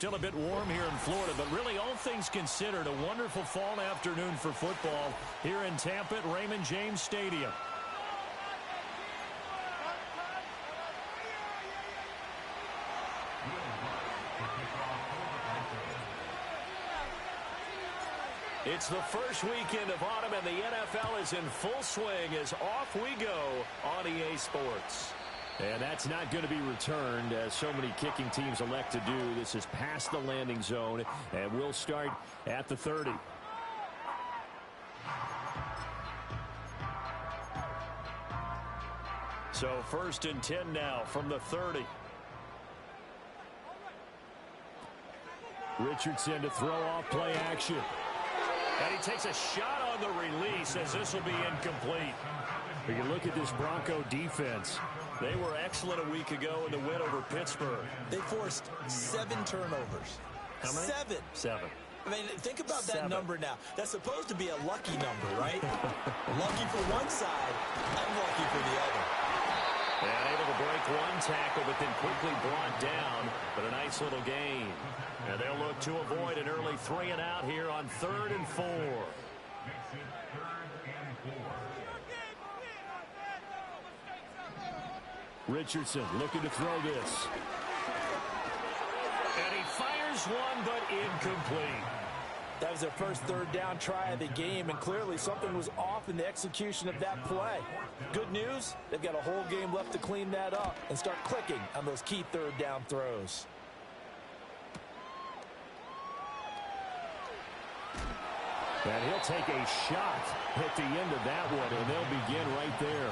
still a bit warm here in Florida, but really all things considered, a wonderful fall afternoon for football here in Tampa at Raymond James Stadium. It's the first weekend of autumn, and the NFL is in full swing as off we go on EA Sports. And that's not going to be returned, as so many kicking teams elect to do. This is past the landing zone, and we'll start at the 30. So 1st and 10 now from the 30. Richardson to throw off play action. And he takes a shot on the release, as this will be incomplete. We can look at this Bronco defense. They were excellent a week ago in the win over Pittsburgh. They forced 7 turnovers. How many? 7. I mean, think about that number now. That's supposed to be a lucky number, right? Lucky for one side, unlucky for the other. And able to break one tackle, but then quickly brought down. But a nice little gain. And they'll look to avoid an early 3 and out here on 3rd and 4. Richardson looking to throw this. And he fires one, but incomplete. That was their first 3rd down try of the game, and clearly something was off in the execution of that play. Good news, they've got a whole game left to clean that up and start clicking on those key 3rd down throws. And he'll take a shot at the end of that one, and they'll begin right there.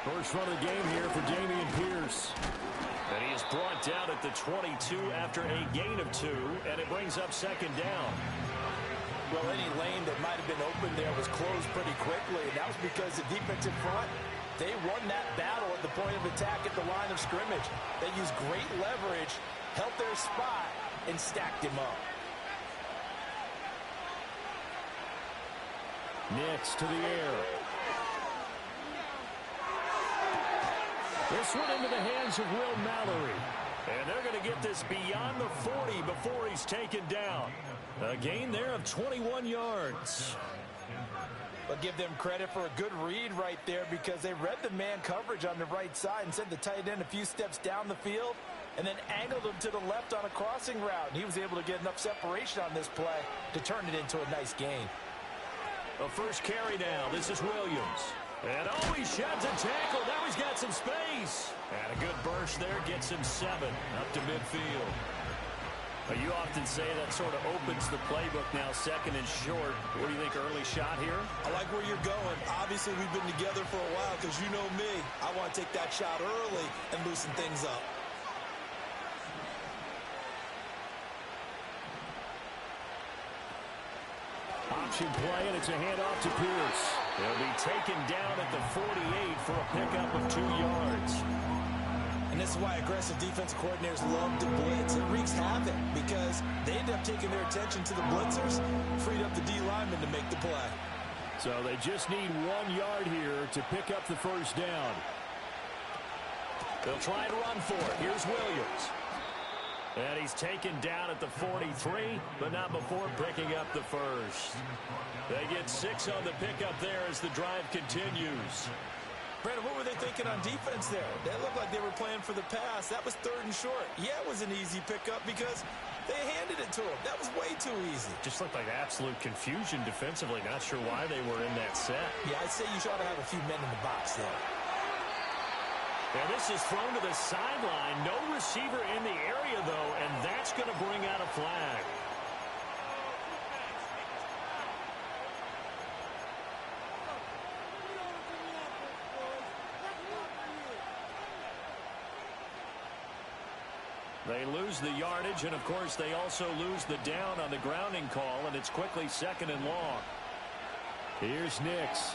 First run of the game here for Dameon Pierce. And he is brought down at the 22 after a gain of 2, and it brings up 2nd down. Well, any lane that might have been open there was closed pretty quickly, and that was because the defensive front, they won that battle at the point of attack at the line of scrimmage. They used great leverage, held their spot, and stacked him up. Nix to the air. This one into the hands of Will Mallory. And they're going to get this beyond the 40 before he's taken down. A gain there of 21 yards. But give them credit for a good read right there, because they read the man coverage on the right side and sent the tight end a few steps down the field and then angled him to the left on a crossing route. And he was able to get enough separation on this play to turn it into a nice gain. A first carry now. This is Williams. And he sheds a tackle. Now he's got some space. And a good burst there gets him 7 up to midfield. You often say that sort of opens the playbook now, 2nd and short. What do you think, early shot here? I like where you're going. Obviously, we've been together for a while, because you know me. I want to take that shot early and loosen things up. Option play, and it's a handoff to Pierce. He'll be taken down at the 48 for a pickup of 2 yards. And this is why aggressive defensive coordinators love to blitz. It wreaks havoc because they end up taking their attention to the blitzers, freed up the D lineman to make the play. So they just need 1 yard here to pick up the first down. They'll try and run for it. Here's Williams. And he's taken down at the 43, but not before picking up the first. They get 6 on the pickup there as the drive continues. Brandon, what were they thinking on defense there? That looked like they were playing for the pass. That was 3rd and short. Yeah, it was an easy pickup because they handed it to him. That was way too easy. Just looked like absolute confusion defensively. Not sure why they were in that set. Yeah, I'd say you ought to have a few men in the box there. And this is thrown to the sideline. No receiver in the area, though, and that's going to bring out a flag. They lose the yardage, and, of course, they also lose the down on the grounding call, and it's quickly 2nd and long. Here's Nix.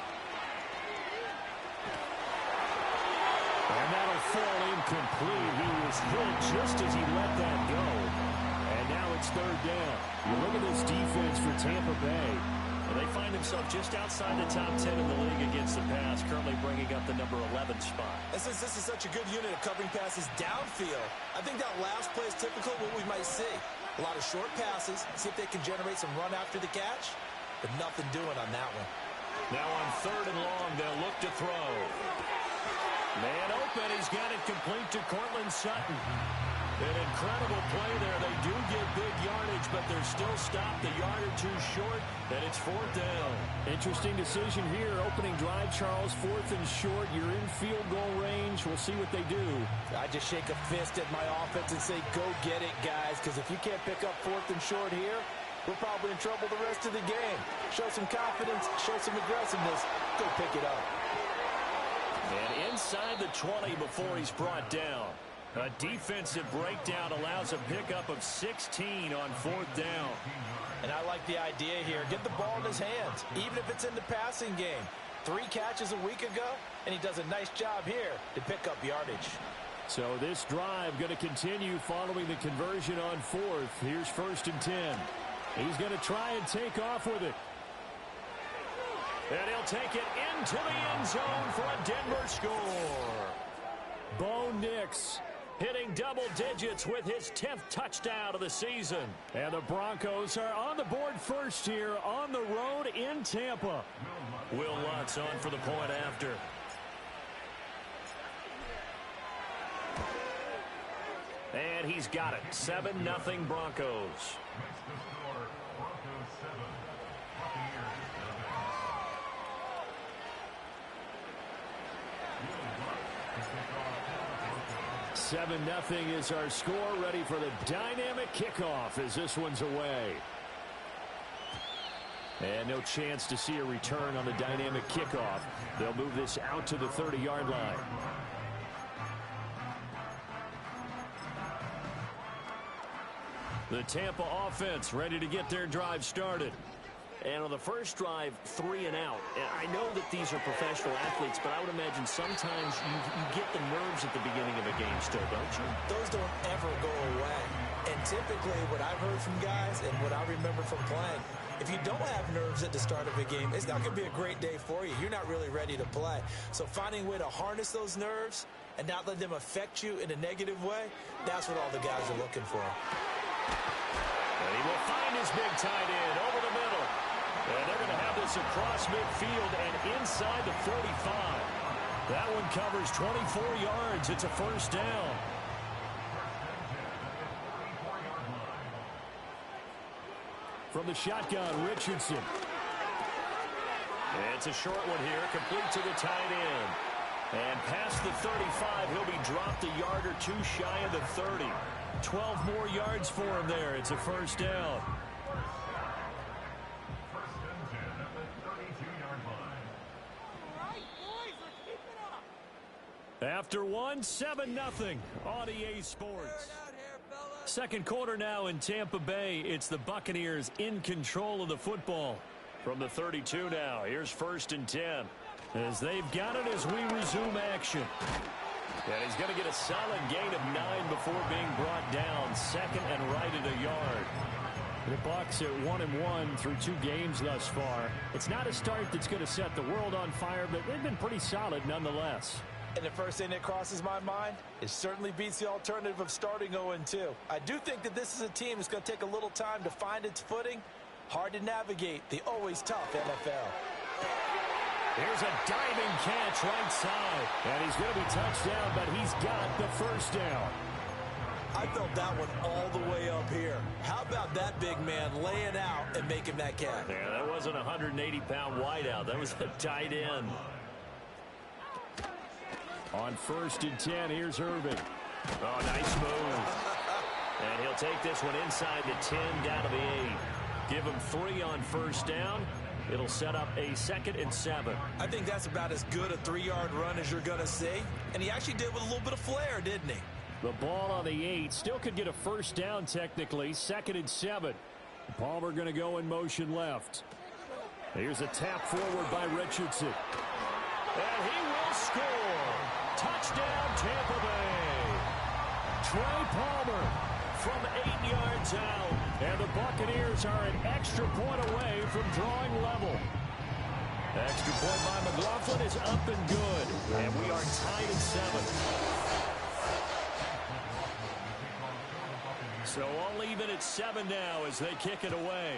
And that'll fall incomplete. He was hit just as he let that go. And now it's third down. You look at this defense for Tampa Bay. Well, they find themselves just outside the top 10 in the league against the pass, currently bringing up the number 11 spot. And since this is such a good unit of covering passes downfield, I think that last play is typical of what we might see. A lot of short passes, see if they can generate some run after the catch, but nothing doing on that one. Now on third and long, they'll look to throw. Man open, he's got it complete to Courtland Sutton. An incredible play there. They do get big yardage, but they're still stopped a yard or two short, and it's fourth down. Interesting decision here. Opening drive, Charles, fourth and short. You're in field goal range. We'll see what they do. I just shake a fist at my offense and say, go get it, guys, because if you can't pick up fourth and short here, we're probably in trouble the rest of the game. Show some confidence, show some aggressiveness. Go pick it up. And inside the 20 before he's brought down. A defensive breakdown allows a pickup of 16 on fourth down. And I like the idea here. Get the ball in his hands, even if it's in the passing game. 3 catches a week ago, and he does a nice job here to pick up yardage. So this drive going to continue following the conversion on fourth. Here's first and 10. He's going to try and take off with it. And he'll take it into the end zone for a Denver score. Bo Nix hitting double digits with his 10th touchdown of the season. And the Broncos are on the board first here on the road in Tampa. Will Lutz on for the point after. And he's got it. 7-0 Broncos. 7-0 is our score. Ready for the dynamic kickoff as this one's away. And no chance to see a return on the dynamic kickoff. They'll move this out to the 30-yard line. The Tampa offense ready to get their drive started. And on the first drive, 3 and out. And I know that these are professional athletes, but I would imagine sometimes you get the nerves at the beginning of a game still, don't you? Those don't ever go away. And typically what I've heard from guys and what I remember from playing, if you don't have nerves at the start of a game, it's not going to be a great day for you. You're not really ready to play. So finding a way to harness those nerves and not let them affect you in a negative way, that's what all the guys are looking for. And he will find his big tight end over the middle. And they're going to have this across midfield and inside the 45. That one covers 24 yards. It's a first down. From the shotgun, Richardson. And it's a short one here, complete to the tight end. And past the 35, he'll be dropped a yard or two shy of the 30. 12 more yards for him there. It's a first down. After one, 7-0 on EA Sports. Second quarter now in Tampa Bay. It's the Buccaneers in control of the football. From the 32 now, here's first and 10. As they've got it as we resume action. And he's going to get a solid gain of 9 before being brought down. Second and right at a yard. The Bucs at 1-1 through 2 games thus far. It's not a start that's going to set the world on fire, but they've been pretty solid nonetheless. And the first thing that crosses my mind, it certainly beats the alternative of starting 0-2. I do think that this is a team that's going to take a little time to find its footing. Hard to navigate the always tough NFL. Here's a diving catch right side. And he's going to be touched down, but he's got the first down. I felt that one all the way up here. How about that big man laying out and making that catch? Yeah, that wasn't a 180-pound wideout. That was a tight end. On first and 10, here's Irving. Oh, nice move. And he'll take this one inside the 10, down to the 8. Give him 3 on first down. It'll set up a 2nd and 7. I think that's about as good a 3-yard run as you're going to see. And he actually did with a little bit of flair, didn't he? The ball on the 8. Still could get a first down technically. 2nd and 7. Palmer going to go in motion left. Here's a tap forward by Richardson. And he will score. Touchdown, Tampa Bay. Trey Palmer From 8 yards out. and the Buccaneers are an extra point away from drawing level. Extra point by McLaughlin is up and good. And we are tied at 7. So all even at 7 now as they kick it away.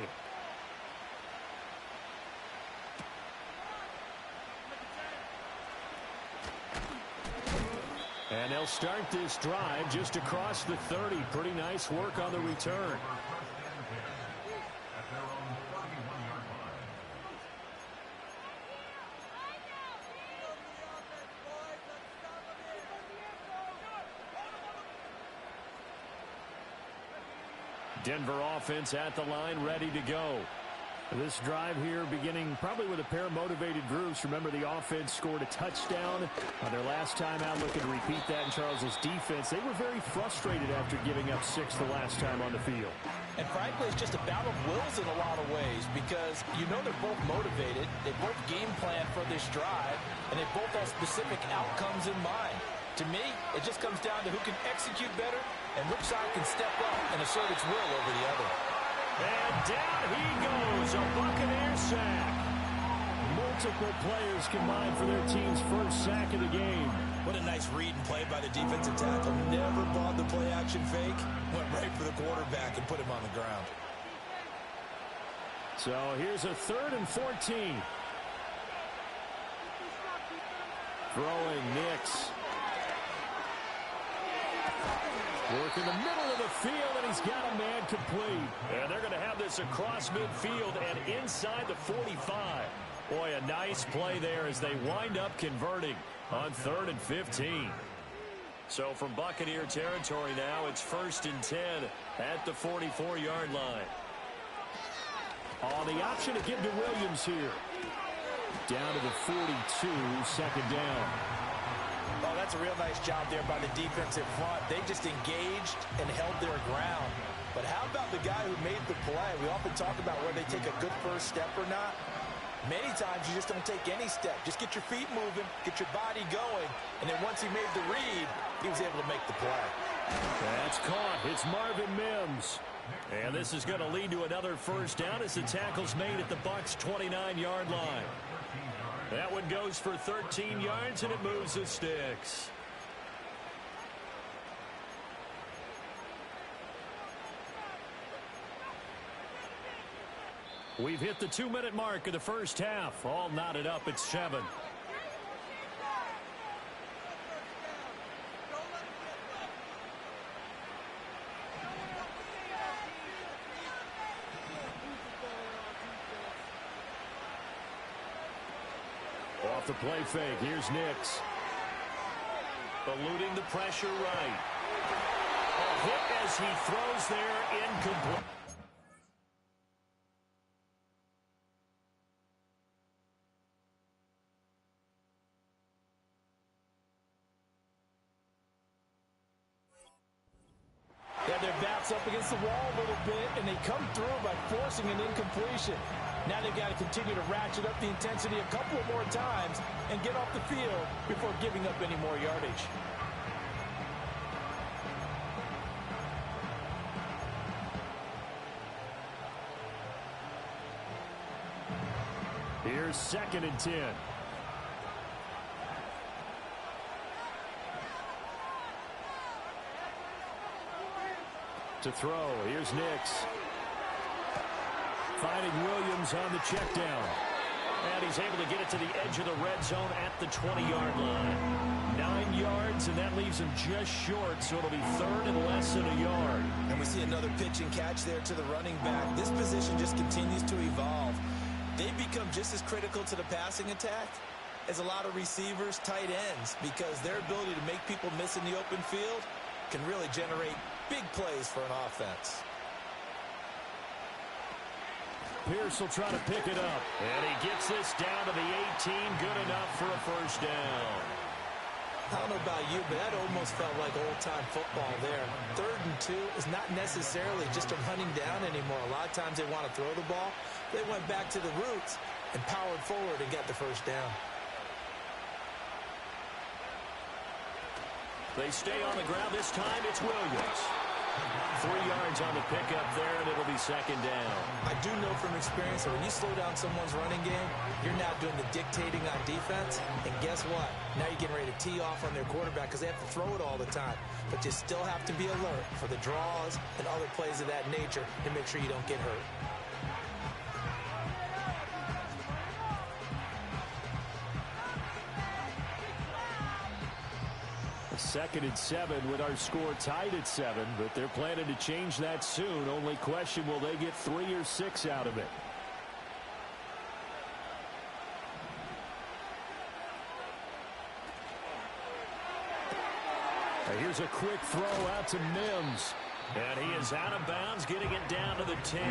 And they'll start this drive just across the 30. Pretty nice work on the return. Denver offense at the line, ready to go. This drive here beginning probably with a pair of motivated groups. Remember, the offense scored a touchdown on their last time out. Looking to repeat that in Charles's defense. They were very frustrated after giving up 6 the last time on the field. And frankly, it's just a battle of wills in a lot of ways because you know they're both motivated. They both game plan for this drive, and they both have specific outcomes in mind. To me, it just comes down to who can execute better and which side can step up and assert its will over the other. And down he goes, a Buccaneer sack. Multiple players combined for their team's first sack of the game. What a nice read and play by the defensive tackle. Never bought the play-action fake. Went right for the quarterback and put him on the ground. So here's a 3rd and 14. Throwing Nix. Work in the middle of the field, and he's got a man complete. And they're going to have this across midfield and inside the 45. Boy, a nice play there as they wind up converting on 3rd and 15. So from Buccaneer territory now, it's 1st and 10 at the 44-yard line. Oh, the option to give to Williams here. Down to the 42, 2nd down. Oh, that's a real nice job there by the defensive front. They just engaged and held their ground. But how about the guy who made the play? We often talk about whether they take a good first step or not. Many times you just don't take any step. Just get your feet moving, get your body going, and then once he made the read, he was able to make the play. That's caught. It's Marvin Mims. And this is going to lead to another first down as the tackle's made at the Bucs' 29-yard line. That one goes for 13 yards, and it moves the sticks. We've hit the 2-minute mark of the first half. All knotted up at 7. Off the play fake. Here's Nix. Eluding the pressure right. A hit as he throws there, incomplete. Yeah, their backs up against the wall a little bit, and they come through by forcing an incompletion. Now they've got to continue to ratchet up the intensity a couple of more times and get off the field before giving up any more yardage. Here's 2nd and 10. To throw. Here's Nix. Finding Williams on the check down. And he's able to get it to the edge of the red zone at the 20-yard line. 9 yards, and that leaves him just short, so it'll be 3rd and less than a yard. And we see another pitch and catch there to the running back. This position just continues to evolve. They become just as critical to the passing attack as a lot of receivers, tight ends, because their ability to make people miss in the open field can really generate big plays for an offense. Pierce will try to pick it up. And he gets this down to the 18. Good enough for a first down. I don't know about you, but that almost felt like old-time football there. 3rd and 2 is not necessarily just a running down anymore. A lot of times they want to throw the ball. They went back to the roots and powered forward and got the first down. They stay on the ground. This time it's Williams. 3 yards on the pickup there, and it'll be second down. I do know from experience that when you slow down someone's running game, you're now doing the dictating on defense. And guess what? Now you're getting ready to tee off on their quarterback because they have to throw it all the time. But you still have to be alert for the draws and other plays of that nature to make sure you don't get hurt. Second and 7 with our score tied at 7, but they're planning to change that soon. Only question, will they get 3 or 6 out of it? Here's a quick throw out to Mims. And he is out of bounds, getting it down to the 10.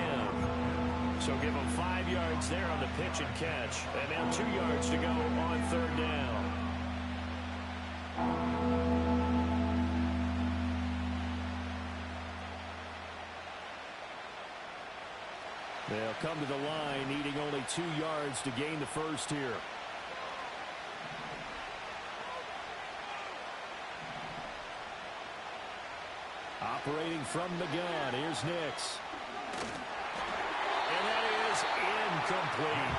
So give him 5 yards there on the pitch and catch. And now 2 yards to go on third down. They'll come to the line, needing only 2 yards to gain the first here. Operating from the gun, here's Nix. And that is incomplete.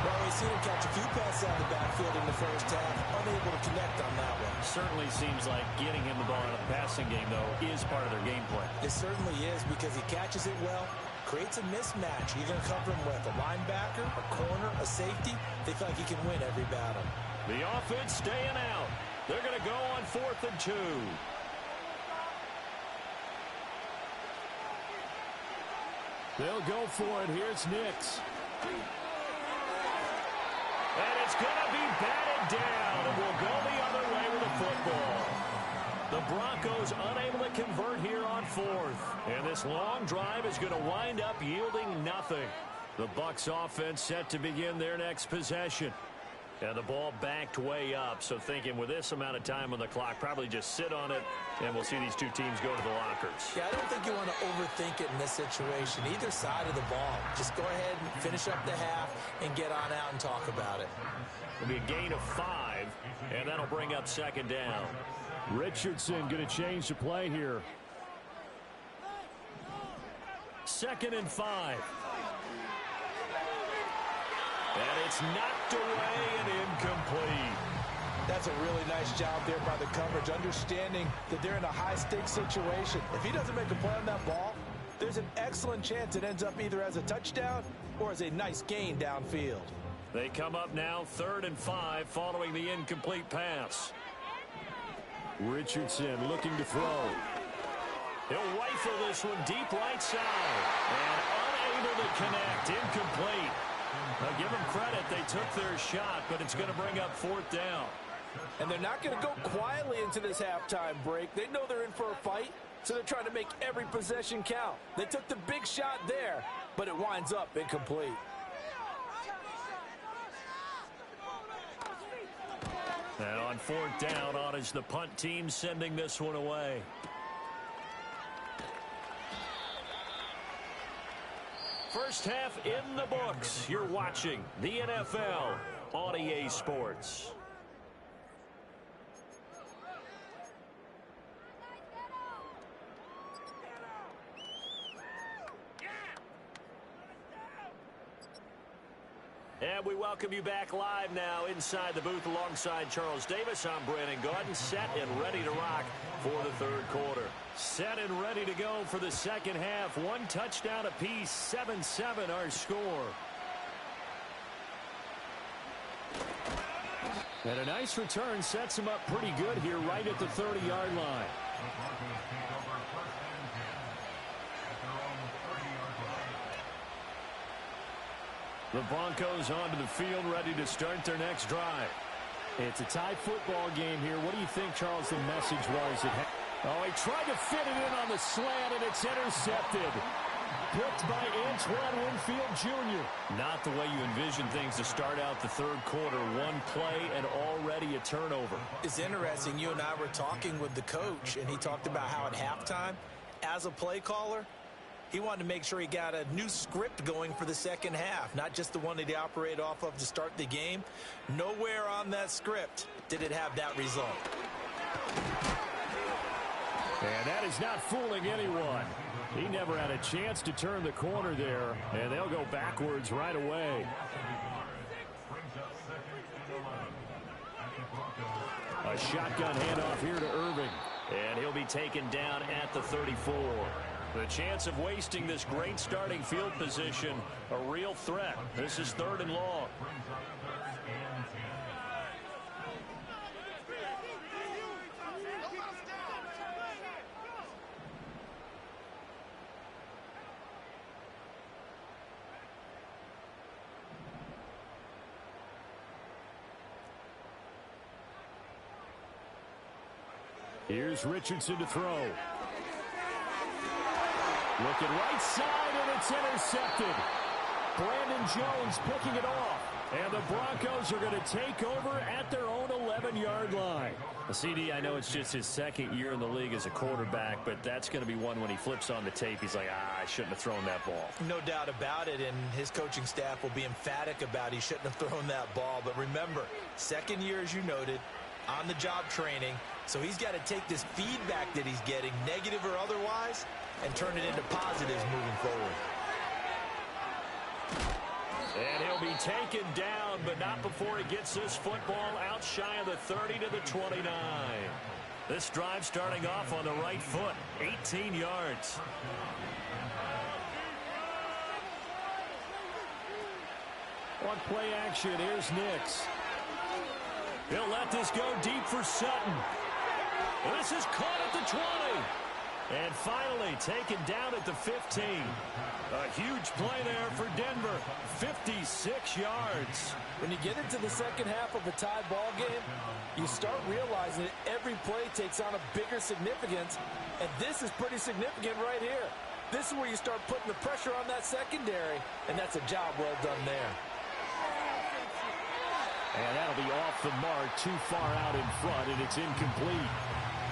Well, we've seen him catch a few passes out of the backfield in the first half, unable to connect on that one. Certainly seems like getting him the ball out of the passing game, though, is part of their game plan. It certainly is because he catches it well, creates a mismatch. You're going to cover him with a linebacker, a corner, a safety. They feel like he can win every battle. The offense staying out. They're going to go on 4th and 2. They'll go for it. Here's Nix. And it's going to be batted down, and we'll go the other way with the football. The Broncos unable to convert here on 4th. And this long drive is going to wind up yielding nothing. The Bucs offense set to begin their next possession. And the ball backed way up, so thinking with this amount of time on the clock, probably just sit on it, and we'll see these two teams go to the lockers. Yeah, I don't think you want to overthink it in this situation. Either side of the ball. Just go ahead and finish up the half and get on out and talk about it. It'll be a gain of 5, and that'll bring up second down. Richardson going to change the play here. 2nd and 5. And it's knocked away and incomplete. That's a really nice job there by the coverage, understanding that they're in a high-stakes situation. If he doesn't make a play on that ball, there's an excellent chance it ends up either as a touchdown or as a nice gain downfield. They come up now 3rd and 5 following the incomplete pass. Richardson looking to throw. He'll rifle this one deep right side. And unable to connect. Incomplete. Now give them credit. They took their shot, but it's going to bring up 4th down. And they're not going to go quietly into this halftime break. They know they're in for a fight, so they're trying to make every possession count. They took the big shot there, but it winds up incomplete. And on 4th down, on is the punt team sending this one away. First half in the books. You're watching the NFL on EA Sports. And we welcome you back live now inside the booth alongside Charles Davis. I'm Brandon Gaudin, set and ready to rock for the 3rd quarter. Set and ready to go for the second half. 1 touchdown apiece, 7-7 our score. And a nice return sets him up pretty good here right at the 30-yard line. The Broncos onto the field, ready to start their next drive. It's a tie football game here. What do you think, Charles, the message was? Oh, he tried to fit it in on the slant, and it's intercepted. Picked by Antoine Winfield Jr. Not the way you envision things to start out the 3rd quarter. 1 play and already a turnover. It's interesting. You and I were talking with the coach, and he talked about how at halftime, as a play caller, he wanted to make sure he got a new script going for the second half, not just the one that he operated off of to start the game. Nowhere on that script did it have that result. And that is not fooling anyone. He never had a chance to turn the corner there, and they'll go backwards right away. A shotgun handoff here to Irving. And he'll be taken down at the 34. The chance of wasting this great starting field position, a real threat. This is 3rd and long. Here's Richardson to throw. Looking right side, and it's intercepted. Brandon Jones picking it off. And the Broncos are going to take over at their own 11-yard line. CD, I know it's just his 2nd year in the league as a quarterback, but that's going to be one when he flips on the tape. He's like, I shouldn't have thrown that ball. No doubt about it, and his coaching staff will be emphatic about he shouldn't have thrown that ball. But remember, 2nd year, as you noted, on-the-job training. So he's got to take this feedback that he's getting, negative or otherwise, and turn it into positives moving forward. And he'll be taken down, but not before he gets this football out shy of the 30 to the 29. This drive starting off on the right foot, 18 yards. On play action, here's Nix. He'll let this go deep for Sutton. This is caught at the 20. And finally taken down at the 15. A huge play there for Denver. 56 yards. When you get into the second half of a tie ball game, you start realizing that every play takes on a bigger significance. And this is pretty significant right here. This is where you start putting the pressure on that secondary. And that's a job well done there. And that'll be off the mark, too far out in front, and it's incomplete.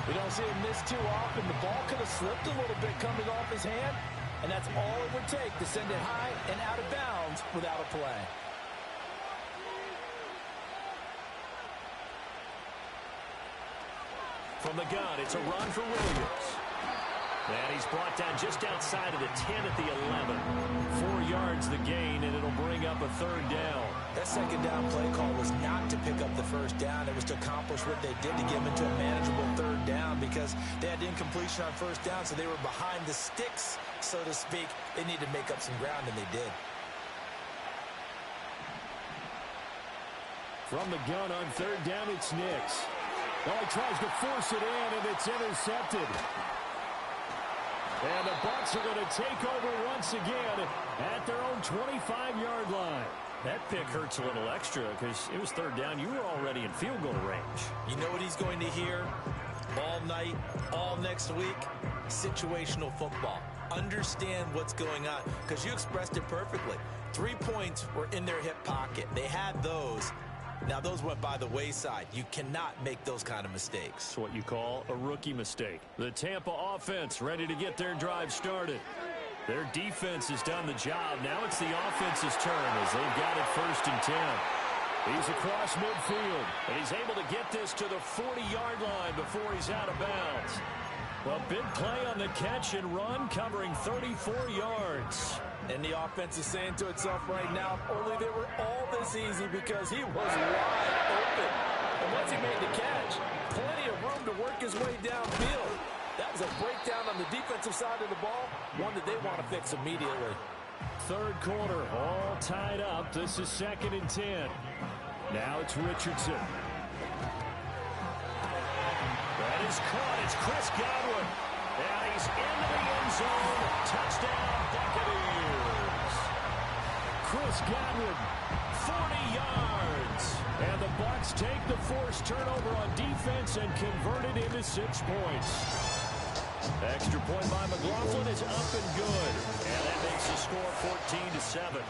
We don't see him miss too often. The ball could have slipped a little bit coming off his hand, and that's all it would take to send it high and out of bounds without a play. From the gun, it's a run for Williams. And he's brought down just outside of the 10 at the 11. 4 yards the gain, and it'll bring up a 3rd down. That second down play call was not to pick up the first down. It was to accomplish what they did to get them into a manageable 3rd down because they had incompletion on first down, so they were behind the sticks, so to speak. They needed to make up some ground, and they did. From the gun on 3rd down, it's Nix. Oh, he tries to force it in, and it's intercepted. And the Bucs are going to take over once again at their own 25-yard line. That pick hurts a little extra because it was 3rd down. You were already in field goal range. You know what he's going to hear all night, all next week? Situational football. Understand what's going on because you expressed it perfectly. 3 points were in their hip pocket. They had those. Now, those went by the wayside. You cannot make those kind of mistakes. It's what you call a rookie mistake. The Tampa offense ready to get their drive started. Their defense has done the job. Now it's the offense's turn as they've got it 1st and 10. He's across midfield, and he's able to get this to the 40-yard line before he's out of bounds. Well, big play on the catch and run, covering 34 yards. And the offense is saying to itself right now, only they were all this easy because he was wide open. And once he made the catch, plenty of room to work his way downfield. That was a breakdown on the defensive side of the ball, one that they want to fix immediately. 3rd quarter, all tied up. This is 2nd and 10. Now it's Richardson. That is caught. It's Chris Godwin. And he's into the end zone. Touchdown, Buccaneers. Chris Godwin, 40 yards. And the Bucs take the forced turnover on defense and convert it into 6 points. Extra point by McLaughlin is up and good. And that makes the score 14-7.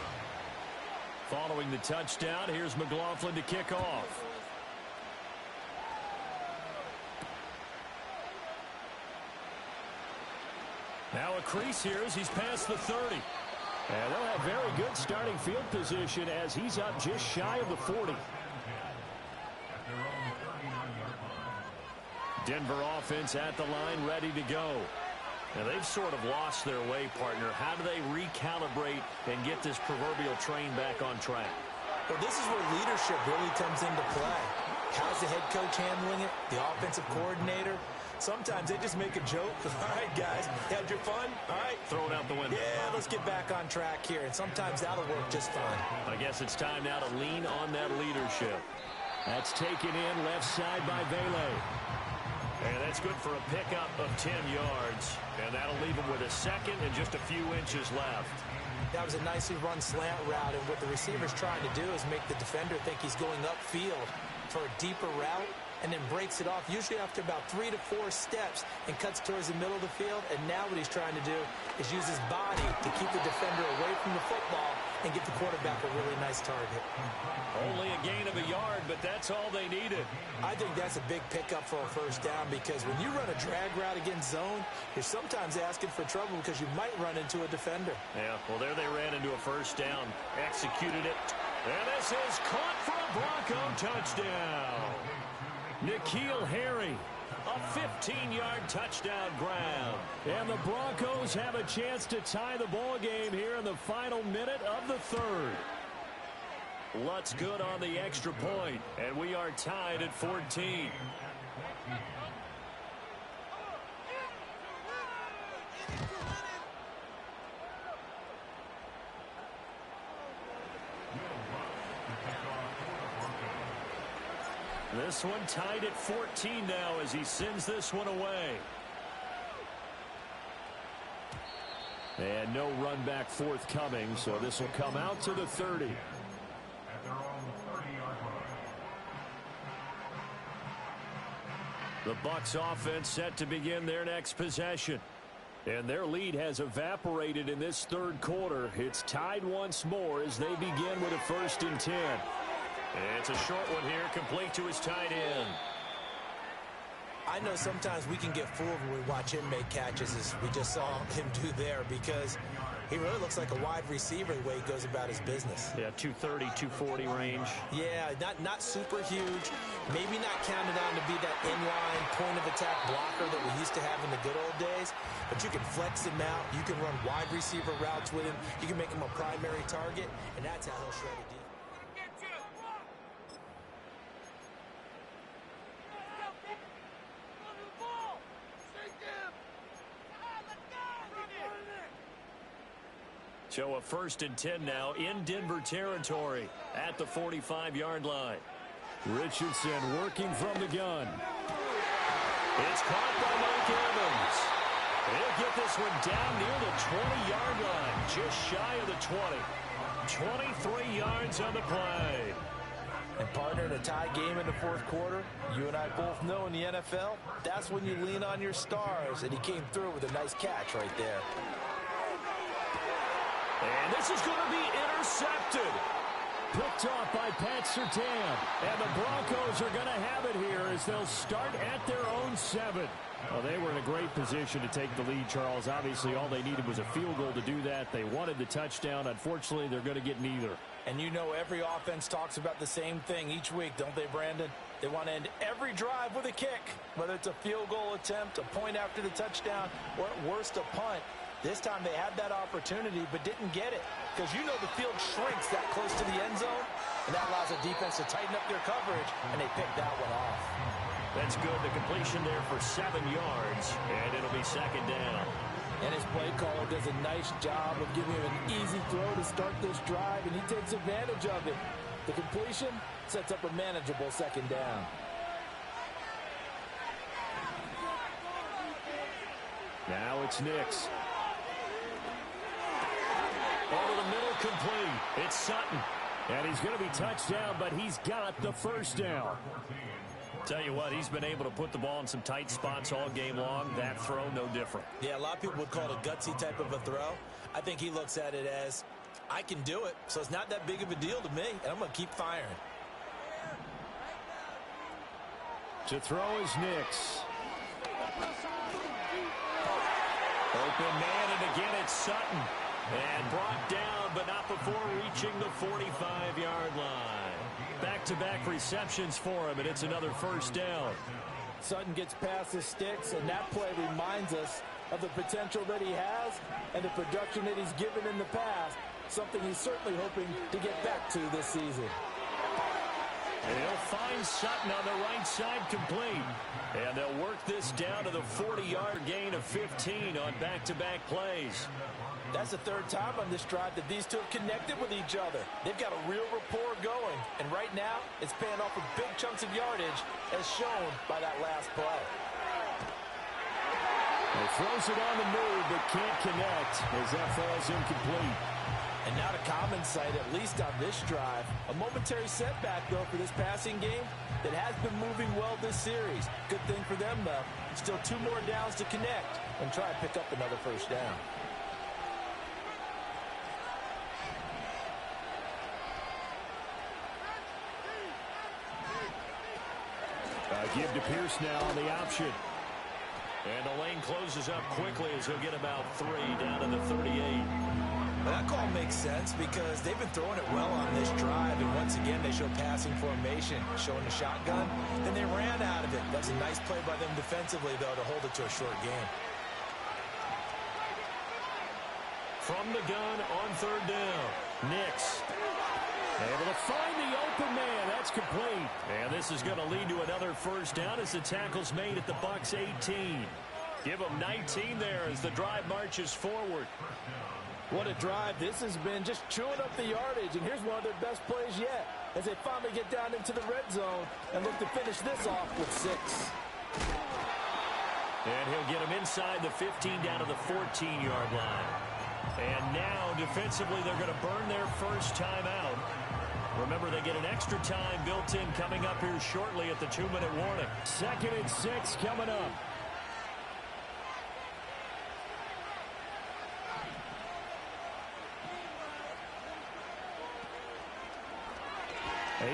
Following the touchdown, here's McLaughlin to kick off. Now a crease here as he's past the 30. And they'll have very good starting field position as he's up just shy of the 40. Denver offense at the line, ready to go. Now, they've sort of lost their way, partner. How do they recalibrate and get this proverbial train back on track? Well, this is where leadership really comes into play. How's the head coach handling it? The offensive coordinator? Sometimes they just make a joke. All right, guys, had your fun? All right. Throw it out the window. Yeah, let's get back on track here. And sometimes that'll work just fine. I guess it's time now to lean on that leadership. That's taken in left side by Vele. And that's good for a pickup of 10 yards. And that'll leave him with a second and just a few inches left. That was a nicely run slant route, and what the receiver's trying to do is make the defender think he's going upfield for a deeper route, and then breaks it off, usually after about 3 to 4 steps, and cuts towards the middle of the field. And now what he's trying to do is use his body to keep the defender away from the football and get the quarterback a really nice target. Only a gain of a yard, but that's all they needed. I think that's a big pickup for a first down, because when you run a drag route against zone, you're sometimes asking for trouble because you might run into a defender. Yeah, well, there they ran into a first down, executed it, and this is caught for a Bronco touchdown. N'Keal Harry. A 15-yard touchdown grab. And the Broncos have a chance to tie the ball game here in the final minute of the third. Lutz good on the extra point, and we are tied at 14. This one tied at 14 now as he sends this one away. And no run back forthcoming, so this will come out to the 30. The Bucs offense set to begin their next possession. And their lead has evaporated in this third quarter. It's tied once more as they begin with a 1st and 10. It's a short one here, complete to his tight end. I know sometimes we can get fooled when we watch him make catches, as we just saw him do there, because he really looks like a wide receiver the way he goes about his business. Yeah, 230, 240 range. Yeah, not super huge. Maybe not counted on to be that inline point-of-attack blocker that we used to have in the good old days, but you can flex him out. You can run wide receiver routes with him. You can make him a primary target, and that's how he'll shred a defense. So a 1st and 10 now in Denver territory at the 45-yard line. Richardson working from the gun. It's caught by Mike Evans. He'll get this one down near the 20-yard line, just shy of the 20. 23 yards on the play. And partner, in a tie game in the fourth quarter, you and I both know in the NFL, that's when you lean on your stars, and he came through with a nice catch right there. And this is going to be intercepted. Picked off by Pat Surtain. And the Broncos are going to have it here as they'll start at their own 7. Well, they were in a great position to take the lead, Charles. Obviously, all they needed was a field goal to do that. They wanted the touchdown. Unfortunately, they're going to get neither. And you know every offense talks about the same thing each week, don't they, Brandon? They want to end every drive with a kick, whether it's a field goal attempt, a point after the touchdown, or at worst, a punt. This time they had that opportunity but didn't get it, because you know the field shrinks that close to the end zone, and that allows the defense to tighten up their coverage, and they picked that one off. That's good. The completion there for 7 yards, and it'll be 2nd down. And his play caller does a nice job of giving him an easy throw to start this drive, and he takes advantage of it. The completion sets up a manageable 2nd down. Now it's Nix. Over the middle, complete. It's Sutton. And he's going to be touched down, but he's got the 1st down. Tell you what, he's been able to put the ball in some tight spots all game long. That throw, no different. Yeah, a lot of people would call it a gutsy type of a throw. I think he looks at it as, I can do it, so it's not that big of a deal to me, and I'm going to keep firing. To throw is Nix. Open man, and again it's Sutton. And brought down, but not before reaching the 45-yard line. Back-to-back receptions for him, and it's another 1st down. Sutton gets past his sticks, and that play reminds us of the potential that he has and the production that he's given in the past, something he's certainly hoping to get back to this season. And he'll find Sutton on the right side complete. And they'll work this down to the 40-yard gain of 15 on back-to-back plays. That's the third time on this drive that these two have connected with each other. They've got a real rapport going. And right now, it's paying off with big chunks of yardage, as shown by that last play. He throws it on the move, but can't connect as that falls incomplete. And now to common sight, at least on this drive. A momentary setback, though, for this passing game that has been moving well this series. Good thing for them, though. Still 2 more downs to connect and try and pick up another first down. Give to Pierce now on the option. And the lane closes up quickly as he'll get about 3 down to the 38. Well, that call makes sense because they've been throwing it well on this drive, and once again they show passing formation, showing the shotgun. Then they ran out of it. That's a nice play by them defensively, though, to hold it to a short game. From the gun on 3rd down, Nix. Able to find the open man. That's complete. And this is going to lead to another first down as the tackle's made at the Bucs 18. Give them 19 there as the drive marches forward. What a drive this has been, just chewing up the yardage. And here's one of their best plays yet as they finally get down into the red zone and look to finish this off with 6. And he'll get them inside the 15 down to the 14-yard line. And now defensively they're going to burn their first time out. Remember, they get an extra time built in coming up here shortly at the 2-minute warning. 2nd and 6 coming up.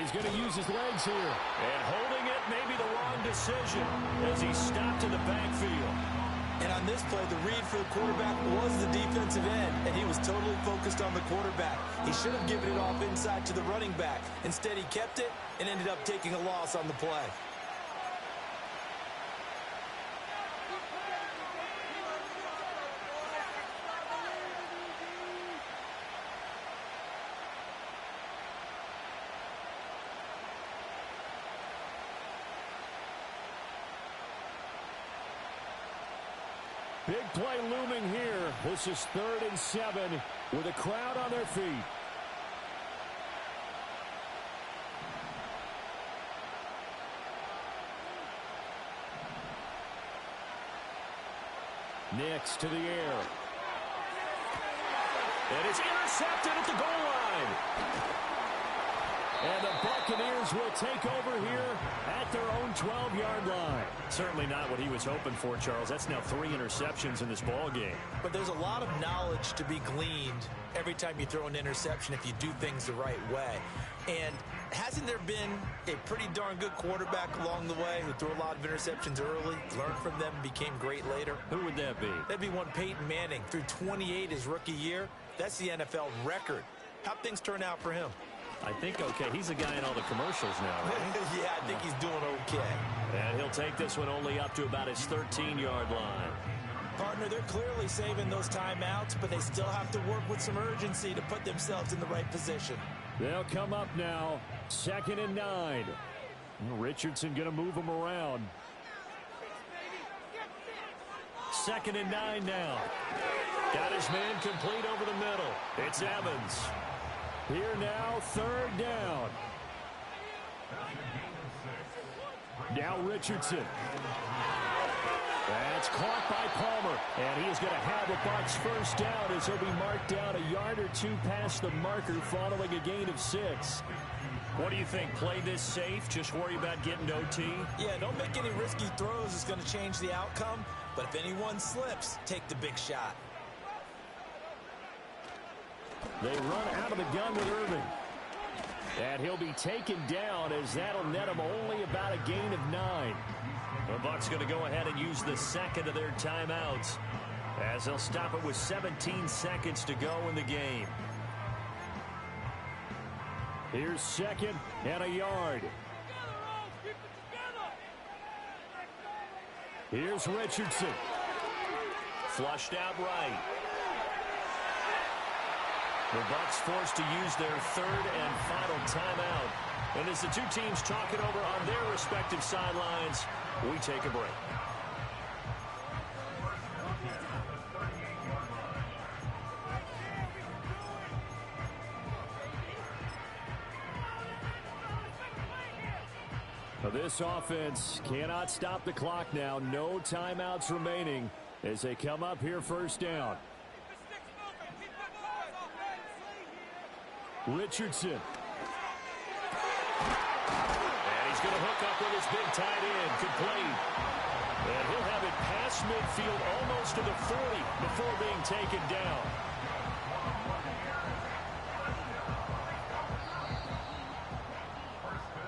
He's going to use his legs here. And holding it may be the wrong decision as he stopped in the backfield. And on this play, the read for the quarterback was the defensive end, and he was totally focused on the quarterback. He should have given it off inside to the running back. Instead, he kept it and ended up taking a loss on the play. Big play looming here. This is 3rd and 7 with a crowd on their feet. Nix to the air. And it's intercepted at the goal line. And the Buccaneers will take over here at their own 12-yard line. Certainly not what he was hoping for, Charles. That's now 3 interceptions in this ball game. But there's a lot of knowledge to be gleaned every time you throw an interception if you do things the right way. And hasn't there been a pretty darn good quarterback along the way who threw a lot of interceptions early, learned from them, became great later? Who would that be? That'd be one Peyton Manning. Threw 28 his rookie year. That's the NFL record. How'd things turn out for him? I think okay. He's the guy in all the commercials now, right? Yeah, I think he's doing okay. And he'll take this one only up to about his 13-yard line. Partner, they're clearly saving those timeouts, but they still have to work with some urgency to put themselves in the right position. They'll come up now, 2nd and 9. Richardson going to move them around. 2nd and 9 now. Got his man complete over the middle. It's Evans. Here now, 3rd down. Now Richardson. That's caught by Palmer. And he is going to have a Bucs first down as he'll be marked down a yard or 2 past the marker following a gain of 6. What do you think? Play this safe? Just worry about getting to OT? Yeah, don't make any risky throws. It's going to change the outcome. But if anyone slips, take the big shot. They run out of the gun with Irving. And he'll be taken down as that'll net him only about a gain of 9. The Bucs going to go ahead and use the second of their timeouts as they'll stop it with 17 seconds to go in the game. Here's 2nd and a yard. Here's Richardson. Flushed out right. The Bucs forced to use their third and final timeout. And as the two teams talk it over on their respective sidelines, we take a break. This offense cannot stop the clock now. No timeouts remaining as they come up here first down. Richardson. And he's going to hook up with his big tight end. Complete. And he'll have it past midfield almost to the 40 before being taken down.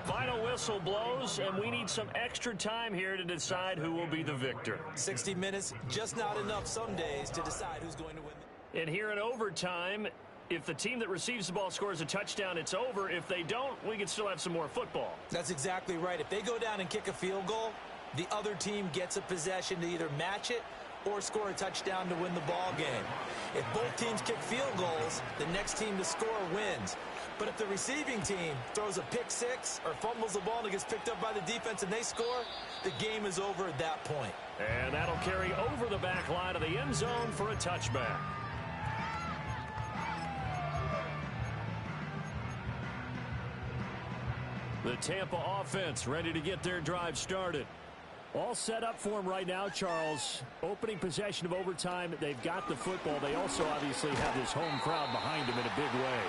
Final whistle blows, and we need some extra time here to decide who will be the victor. 60 minutes, just not enough some days to decide who's going to win. And here in overtime, if the team that receives the ball scores a touchdown, it's over. If they don't, we can still have some more football. That's exactly right. If they go down and kick a field goal, the other team gets a possession to either match it or score a touchdown to win the ball game. If both teams kick field goals, the next team to score wins. But if the receiving team throws a pick six or fumbles the ball and it gets picked up by the defense and they score, the game is over at that point. And that'll carry over the back line of the end zone for a touchback. The Tampa offense ready to get their drive started. All set up for them right now, Charles. Opening possession of overtime. They've got the football. They also obviously have this home crowd behind them in a big way.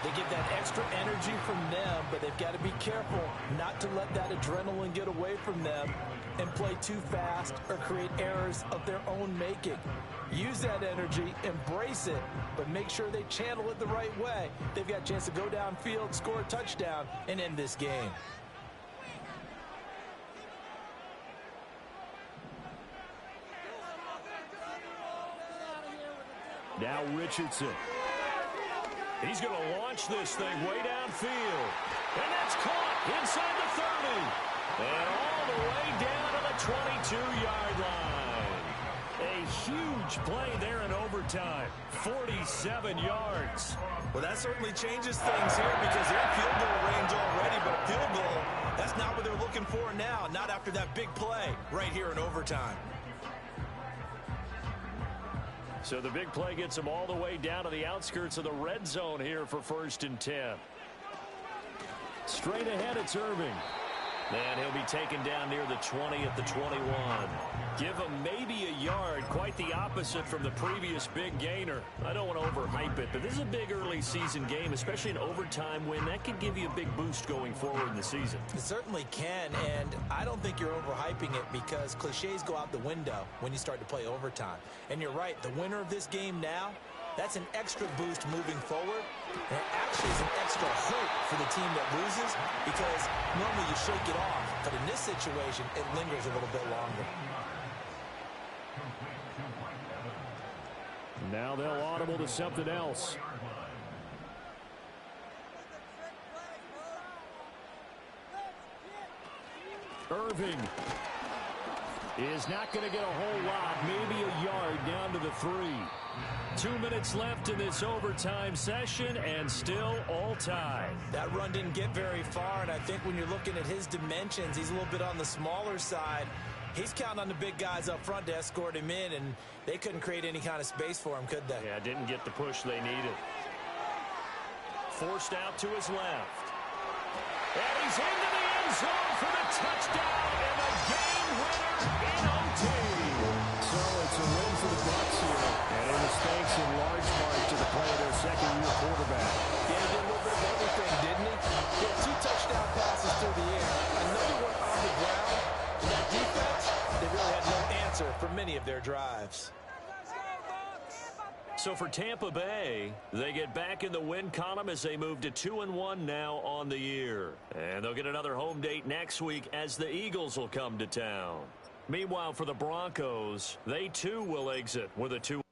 They get that extra energy from them, but they've got to be careful not to let that adrenaline get away from them and play too fast or create errors of their own making. Use that energy, embrace it, but make sure they channel it the right way. They've got a chance to go downfield, score a touchdown, and end this game. Now Richardson. He's going to launch this thing way downfield. And that's caught inside the 30. And all the way down to the 22-yard line. A huge play there in overtime. 47 yards. Well, that certainly changes things here because they're in field goal range already, but a field goal, that's not what they're looking for now, not after that big play right here in overtime. So the big play gets them all the way down to the outskirts of the red zone here for 1st and 10. Straight ahead, it's Irving. And he'll be taken down near the 20 at the 21. Give him maybe a yard, quite the opposite from the previous big gainer. I don't want to overhype it, but this is a big early season game, especially an overtime win. That could give you a big boost going forward in the season. It certainly can, and I don't think you're overhyping it because cliches go out the window when you start to play overtime. And you're right, the winner of this game now, that's an extra boost moving forward. And it actually is an extra hope for the team that loses because normally you shake it off. But in this situation, it lingers a little bit longer. Now they'll audible to something else. Irving is not going to get a whole lot, maybe a yard down to the 3. 2 minutes left in this overtime session, and still all tied. That run didn't get very far, and I think when you're looking at his dimensions, he's a little bit on the smaller side. He's counting on the big guys up front to escort him in, and they couldn't create any kind of space for him, could they? Yeah, didn't get the push they needed. Forced out to his left. And he's into the end zone for the touchdown and the game winner in OT. So it's a win for the Bucs here, and it was thanks in large part to the play of their second-year quarterback. Yeah, he did a little bit of everything, didn't he? He had 2 touchdown passes through the air, another one on the ground. And that defense, they really had no answer for many of their drives. So for Tampa Bay, they get back in the win column as they move to 2-1 now on the year. And they'll get another home date next week as the Eagles will come to town. Meanwhile, for the Broncos, they too will exit with a 2.